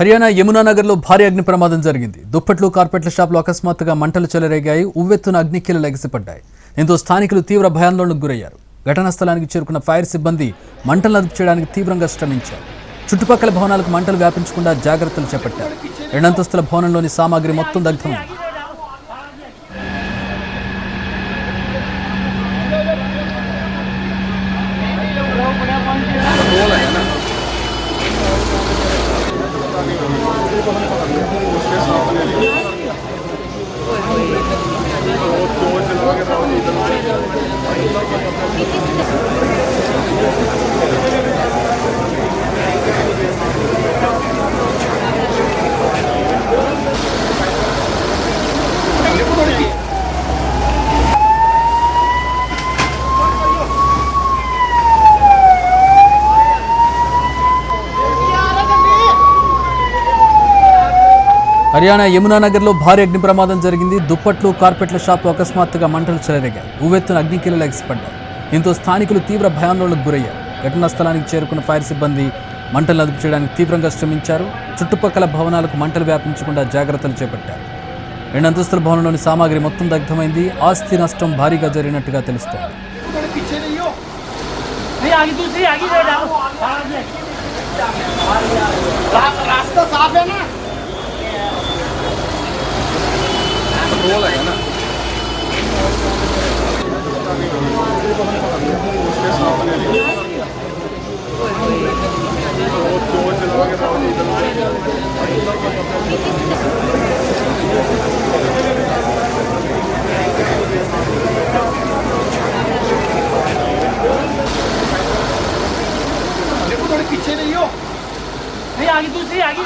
హర్యానా యమునానగర్లో భారీ అగ్ని ప్రమాదం జరిగింది. దుప్పట్లు కార్పెట్ల షాపులో అకస్మాత్తుగా మంటలు చెలరేగాయి. ఉవ్వెత్తున అగ్నికీలలు ఎగిసిపడ్డాయి. దీంతో స్థానికులు తీవ్ర భయాందోళనకు గురయ్యారు. ఘటనా స్థలానికి చేరుకున్న ఫైర్ సిబ్బంది మంటలను అదుపు చేయడానికి తీవ్రంగా శ్రమించారు. చుట్టుపక్కల భవనాలకు మంటలు వ్యాపించకుండా జాగ్రత్తలు చేపట్టారు. రెండంతస్తుల భవనంలోని సామాగ్రి మొత్తం దగ్ధమైంది. హర్యానా యమునానగర్లో భారీ అగ్ని ప్రమాదం జరిగింది. దుప్పట్లు కార్పెట్ల షాపులో అకస్మాత్తుగా మంటలు చెలరేగాయి. ఉవ్వెత్తున అగ్నికీలలు ఎగిసిపడ్డాయి. దీంతో స్థానికులు తీవ్ర భయాందోళనకు గురయ్యారు. ఘటనా స్థలానికి చేరుకున్న ఫైర్ సిబ్బంది మంటలను అదుపు చేయడానికి తీవ్రంగా శ్రమించారు. చుట్టుపక్కల భవనాలకు మంటలు వ్యాపించకుండా జాగ్రత్తలు చేపట్టారు. రెండంతస్తుల భవనంలోని సామాగ్రి మొత్తం దగ్ధమైంది. ఆస్తి నష్టం భారీగా జరిగినట్టుగా తెలుస్తోంది. पीछे नहीं हो, नहीं आगे दूसरी आगे